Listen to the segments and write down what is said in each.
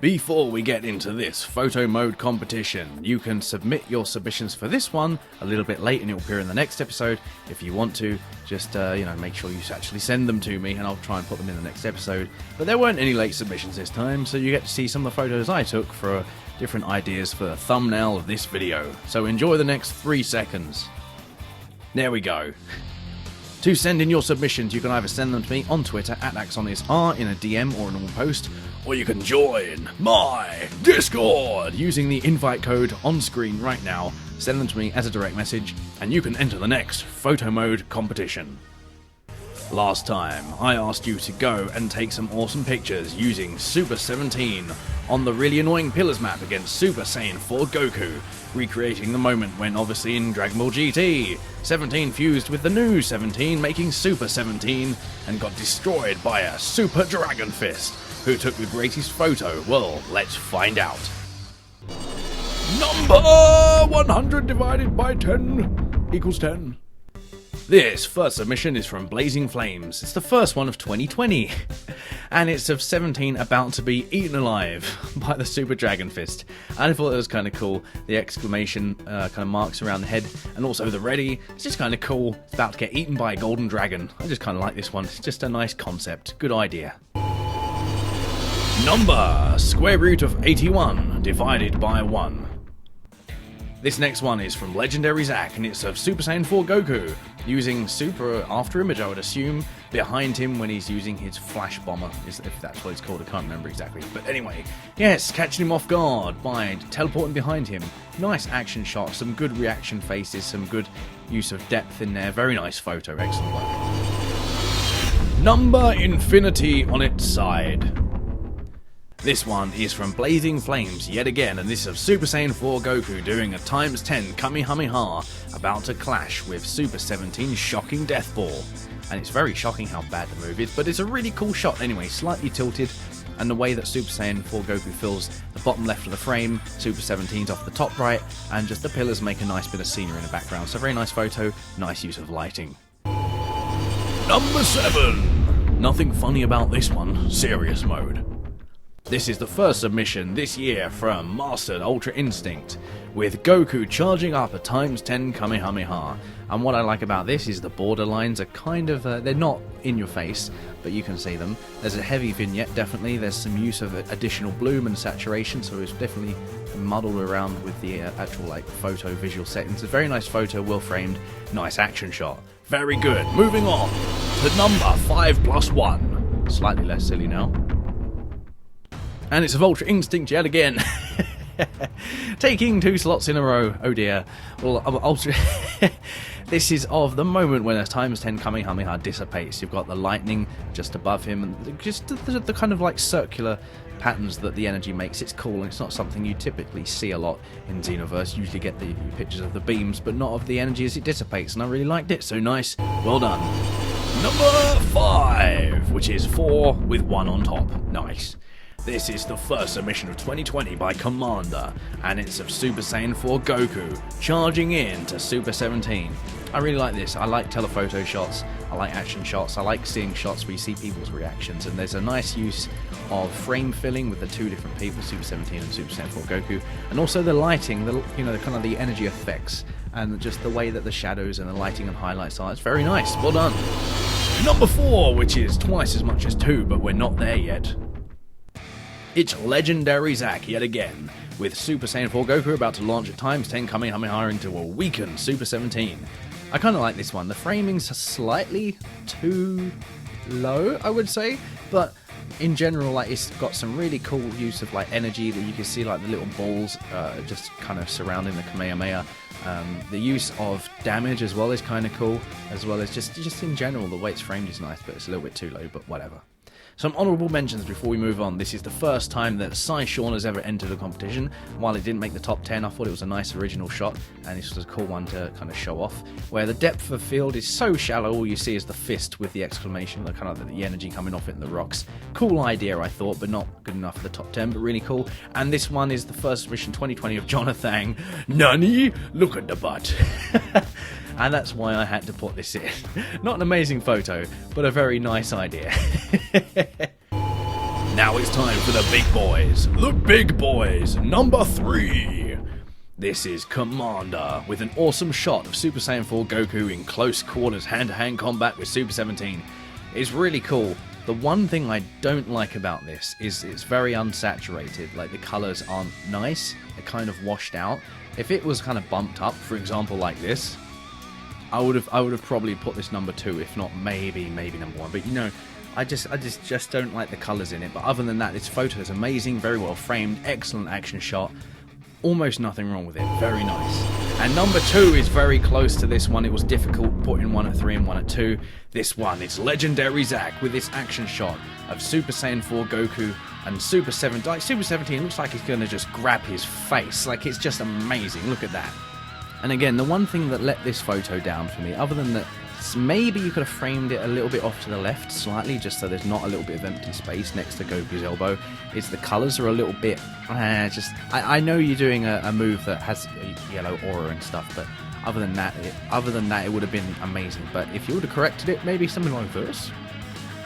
Before we get into this photo mode competition, you can submit your submissions for this one a little bit late and it will appear in the next episode. If you want to, just make sure you actually send them to me and I'll try and put them in the next episode. But there weren't any late submissions this time, so you get to see some of the photos I took for different ideas for the thumbnail of this video. So enjoy the next 3 seconds. There we go. To send in your submissions, you can either send them to me on Twitter at AxoniusR in a DM or a normal post, or you can join my Discord using the invite code on screen right now. Send them to me as a direct message, and you can enter the next photo mode competition. Last time, I asked you to go and take some awesome pictures using Super 17 on the really annoying Pillars map against Super Saiyan 4 Goku, recreating the moment when, obviously in Dragon Ball GT, 17 fused with the new 17, making Super 17, and got destroyed by a Super Dragon Fist. Who took the greatest photo? Well, let's find out. Number 100 divided by 10 equals 10. This first submission is from Blazing Flames. It's the first one of 2020, and it's of 17 about to be eaten alive by the Super Dragon Fist. And I thought it was kind of cool. The exclamation kind of marks around the head, and also the ready. It's just kind of cool. It's about to get eaten by a golden dragon. I just kind of like this one. It's just a nice concept. Good idea. Number square root of 81 divided by 1. This next one is from Legendary Zack, and it's of Super Saiyan 4 Goku, using Super After Image, I would assume, behind him when he's using his Flash Bomber, if that's what it's called, I can't remember exactly. But anyway, yes, catching him off guard by teleporting behind him. Nice action shot, some good reaction faces, some good use of depth in there, very nice photo, excellent work. Number infinity on its side. This one is from Blazing Flames yet again, and this is of Super Saiyan 4 Goku doing a ×10 Kamehameha, about to clash with Super 17's shocking Death Ball. And it's very shocking how bad the move is, but it's a really cool shot anyway, slightly tilted, and the way that Super Saiyan 4 Goku fills the bottom left of the frame, Super 17's off the top right, and just the pillars make a nice bit of scenery in the background. So very nice photo, nice use of lighting. Number 7! Nothing funny about this one, serious mode. This is the first submission this year from Mastered Ultra Instinct, with Goku charging up a ×10 Kamehameha. And what I like about this is the border lines are kind of, they're not in your face, but you can see them. There's a heavy vignette, definitely. There's some use of additional bloom and saturation, so it's definitely muddled around with the actual photo visual settings. It's a very nice photo, well framed, nice action shot. Very good. Moving on to number 5+1. Slightly less silly now. And it's of Ultra Instinct yet again. Taking 2 slots in a row. Oh dear. Well, Ultra... This is of the moment when a ×10 Kamehameha dissipates. You've got the lightning just above him, and just the kind of circular patterns that the energy makes. It's cool, and it's not something you typically see a lot in Xenoverse. You usually get the pictures of the beams, but not of the energy as it dissipates, and I really liked it. So nice. Well done. Number 5, which is 4 with 1 on top. Nice. This is the first submission of 2020 by Commander, and it's of Super Saiyan 4 Goku, charging in to Super 17. I really like this. I like telephoto shots, I like action shots, I like seeing shots where you see people's reactions, and there's a nice use of frame filling with the 2 different people, Super 17 and Super Saiyan 4 Goku, and also the lighting, the kind of the energy effects, and just the way that the shadows and the lighting and highlights are. It's very nice. Well done. Number 4, which is twice as much as 2, but we're not there yet. It's Legendary Zack yet again, with Super Saiyan 4 Goku about to launch a ×10 Kamehameha into a weakened Super 17. I kind of like this one. The framing's slightly too low, I would say, but in general, it's got some really cool use of energy that you can see, the little balls just kind of surrounding the Kamehameha. The use of damage as well is kind of cool, as well as just in general the way it's framed is nice, but it's a little bit too low, but whatever. Some honourable mentions before we move on. This is the first time that CYSHAUN has ever entered a competition. While it didn't make the top 10, I thought it was a nice original shot, and this was a cool one to kind of show off. Where the depth of field is so shallow, all you see is the fist with the exclamation, the kind of the energy coming off it in the rocks. Cool idea, I thought, but not good enough for the top 10, but really cool. And this one is the first submission 2020 of Jonathanjh. Nani? Look at the butt. And that's why I had to put this in. Not an amazing photo, but a very nice idea. Now it's time for the big boys. The big boys, number 3. This is Commander, with an awesome shot of Super Saiyan 4 Goku in close quarters hand-to-hand combat with Super 17. It's really cool. The one thing I don't like about this is it's very unsaturated. Like, the colours aren't nice, they're kind of washed out. If it was kind of bumped up, for example like this, I would have probably put this number 2, if not maybe number 1. But you know, I just don't like the colours in it. But other than that, this photo is amazing, very well framed, excellent action shot. Almost nothing wrong with it, very nice. And number 2 is very close to this one. It was difficult putting one at 3 and one at 2. This one is legendary Zack with this action shot of Super Saiyan 4 Goku and Super 17. Like, Super 17 looks like he's going to just grab his face. Like, it's just amazing. Look at that. And again, the one thing that let this photo down for me, other than that, maybe you could have framed it a little bit off to the left slightly, just so there's not a little bit of empty space next to Goku's elbow, is the colours are a little bit, I know you're doing a move that has a yellow aura and stuff, but other than that, it would have been amazing. But if you would have corrected it, maybe something like this,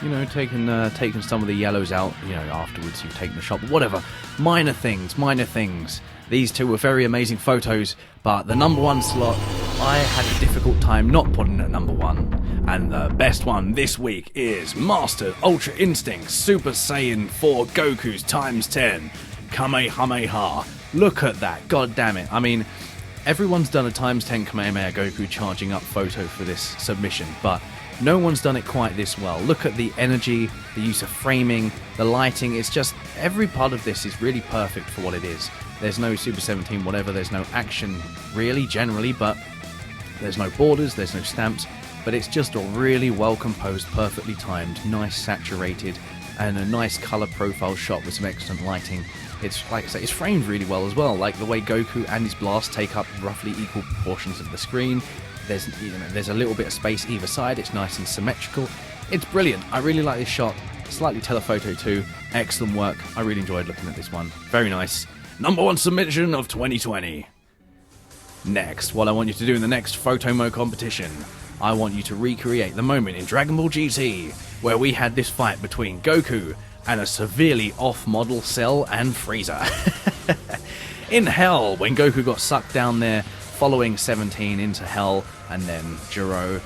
you know, taken some of the yellows out, you know, afterwards you've taken the shot, but whatever, minor things. These two were very amazing photos, but the number 1 slot, I had a difficult time not putting at number 1. And the best one this week is Mastered Ultra Instinct Super Saiyan 4 Goku's ×10 Kamehameha. Look at that, god damn it. I mean, everyone's done a ×10 Kamehameha Goku charging up photo for this submission, but no one's done it quite this well. Look at the energy, the use of framing, the lighting. It's just, every part of this is really perfect for what it is. There's no Super 17 whatever, there's no action really, generally, but there's no borders, there's no stamps, but it's just a really well composed, perfectly timed, nice saturated, and a nice colour profile shot with some excellent lighting. It's, like I say, it's framed really well as well, like the way Goku and his blast take up roughly equal proportions of the screen. There's a little bit of space either side, it's nice and symmetrical. It's brilliant, I really like this shot, slightly telephoto too, excellent work, I really enjoyed looking at this one, very nice. Number 1 submission of 2020. Next, what I want you to do in the next photo mode competition, I want you to recreate the moment in Dragon Ball GT where we had this fight between Goku and a severely off-model Cell and Frieza. In Hell, when Goku got sucked down there, following 17 into Hell, and then Jiro,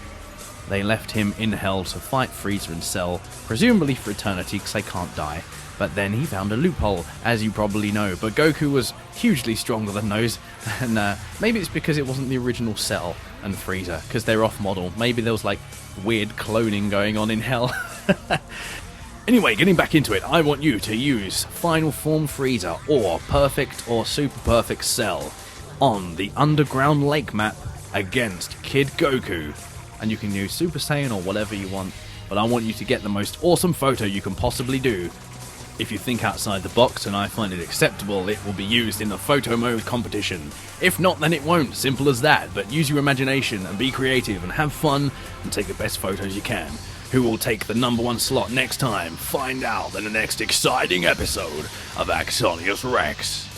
they left him in Hell to fight Frieza and Cell, presumably for eternity because they can't die. But then he found a loophole, as you probably know. But Goku was hugely stronger than those, and maybe it's because it wasn't the original Cell and Frieza, because they're off-model. Maybe there was like weird cloning going on in Hell. Anyway, getting back into it, I want you to use Final Form Frieza or Perfect or Super Perfect Cell on the Underground Lake map against Kid Goku. And you can use Super Saiyan or whatever you want, but I want you to get the most awesome photo you can possibly do. If you think outside the box and I find it acceptable, it will be used in the photo mode competition. If not, then it won't. Simple as that. But use your imagination and be creative and have fun and take the best photos you can. Who will take the number 1 slot next time? Find out in the next exciting episode of AxoniusRex.